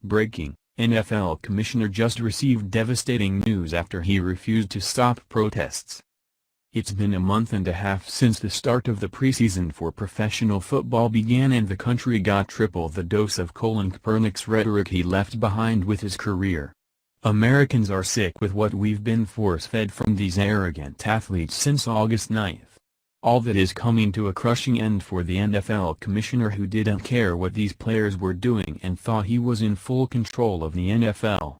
Breaking: NFL commissioner just received devastating news after he refused to stop protests. It's been a month and a half since the start of the preseason for professional football began, and the country got triple the dose of Colin Kaepernick's rhetoric he left behind with his career. Americans are sick with what we've been force-fed from these arrogant athletes since August 9th. All that is coming to a crushing end for the NFL commissioner, who didn't care what these players were doing and thought he was in full control of the NFL.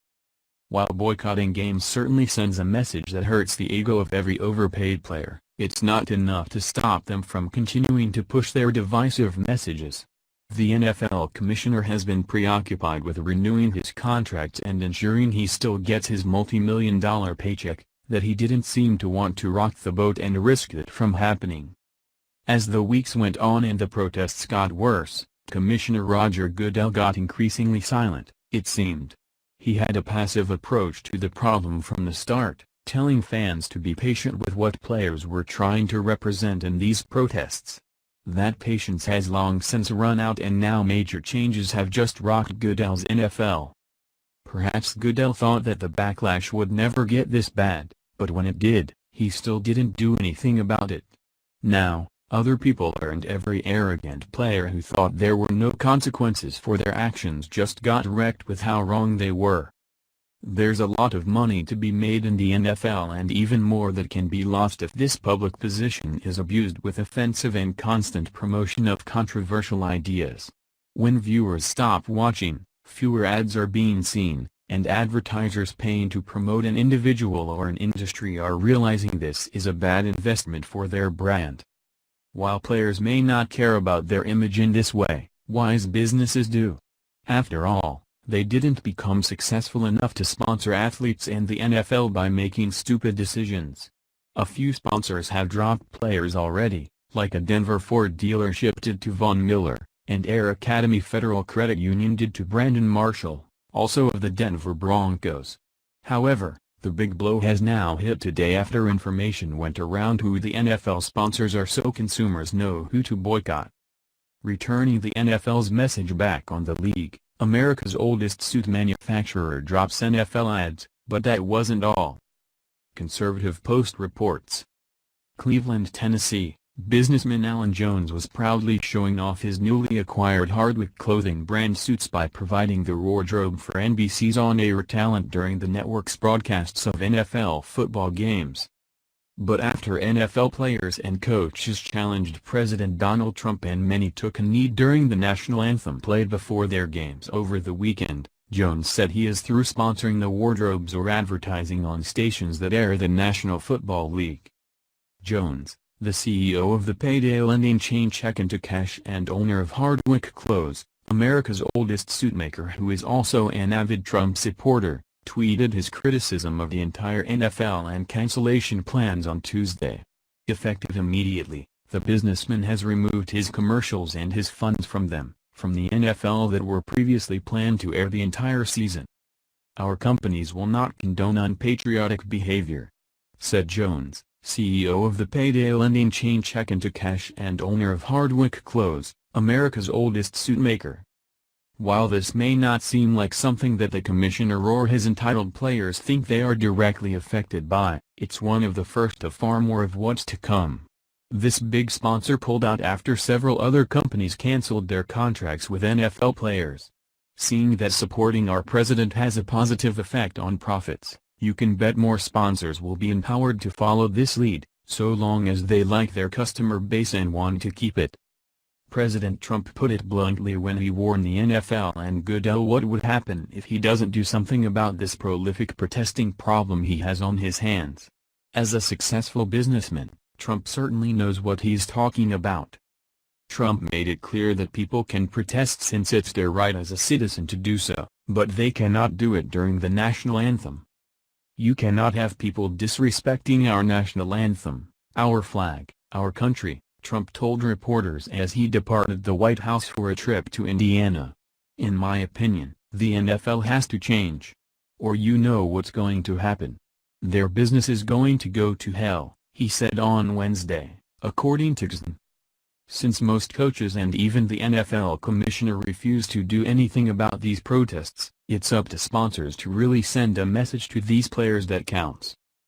While boycotting games certainly sends a message that hurts the ego of every overpaid player, it's not enough to stop them from continuing to push their divisive messages. The NFL commissioner has been preoccupied with renewing his contracts and ensuring he still gets his multi-million-dollar paycheck, that he didn't seem to want to rock the boat and risk it from happening. As the weeks went on and the protests got worse, Commissioner Roger Goodell got increasingly silent, it seemed. He had a passive approach to the problem from the start, telling fans to be patient with what players were trying to represent in these protests. That patience has long since run out, and now major changes have just rocked Goodell's NFL. Perhaps Goodell thought that the backlash would never get this bad, but when it did, he still didn't do anything about it. Now, other people and every arrogant player who thought there were no consequences for their actions just got wrecked with how wrong they were. There's a lot of money to be made in the NFL, and even more that can be lost if this public position is abused with offensive and constant promotion of controversial ideas. When viewers stop watching, fewer ads are being seen, and advertisers paying to promote an individual or an industry are realizing this is a bad investment for their brand. While players may not care about their image in this way, wise businesses do. After all, they didn't become successful enough to sponsor athletes and the NFL by making stupid decisions. A few sponsors have dropped players already, like a Denver Ford dealership did to Von Miller, and Air Academy Federal Credit Union did to Brandon Marshall, also of the Denver Broncos. However, the big blow has now hit today after information went around who the NFL sponsors are, so consumers know who to boycott. Returning the NFL's message back on the league, America's oldest suit manufacturer drops NFL ads, but that wasn't all. Conservative Post reports. Cleveland, Tennessee. Businessman Alan Jones was proudly showing off his newly acquired Hardwick clothing brand suits by providing the wardrobe for NBC's on-air talent during the network's broadcasts of NFL football games. But after NFL players and coaches challenged President Donald Trump and many took a knee during the national anthem played before their games over the weekend, Jones said he is through sponsoring the wardrobes or advertising on stations that air the National Football League. Jones, the CEO of the payday lending chain Check Into Cash and owner of Hardwick Clothes, America's oldest suitmaker, who is also an avid Trump supporter, tweeted his criticism of the entire NFL and cancellation plans on Tuesday. Effective immediately, the businessman has removed his commercials and his funds from the NFL that were previously planned to air the entire season. "Our companies will not condone unpatriotic behavior," said Jones, CEO of the payday lending chain Check Into Cash and owner of Hardwick Clothes, America's oldest suitmaker. While this may not seem like something that the commissioner or his entitled players think they are directly affected by, it's one of the first of far more of what's to come. This big sponsor pulled out after several other companies canceled their contracts with NFL players. Seeing that supporting our president has a positive effect on profits, you can bet more sponsors will be empowered to follow this lead, so long as they like their customer base and want to keep it. President Trump put it bluntly when he warned the NFL and Goodell what would happen if he doesn't do something about this prolific protesting problem he has on his hands. As a successful businessman, Trump certainly knows what he's talking about. Trump made it clear that people can protest since it's their right as a citizen to do so, but they cannot do it during the national anthem. "You cannot have people disrespecting our national anthem, our flag, our country," Trump told reporters as he departed the White House for a trip to Indiana. "In my opinion, the NFL has to change. Or you know what's going to happen. Their business is going to go to hell," he said on Wednesday, according to XN. Since most coaches and even the NFL commissioner refuse to do anything about these protests, it's up to sponsors to really send a message to these players that counts.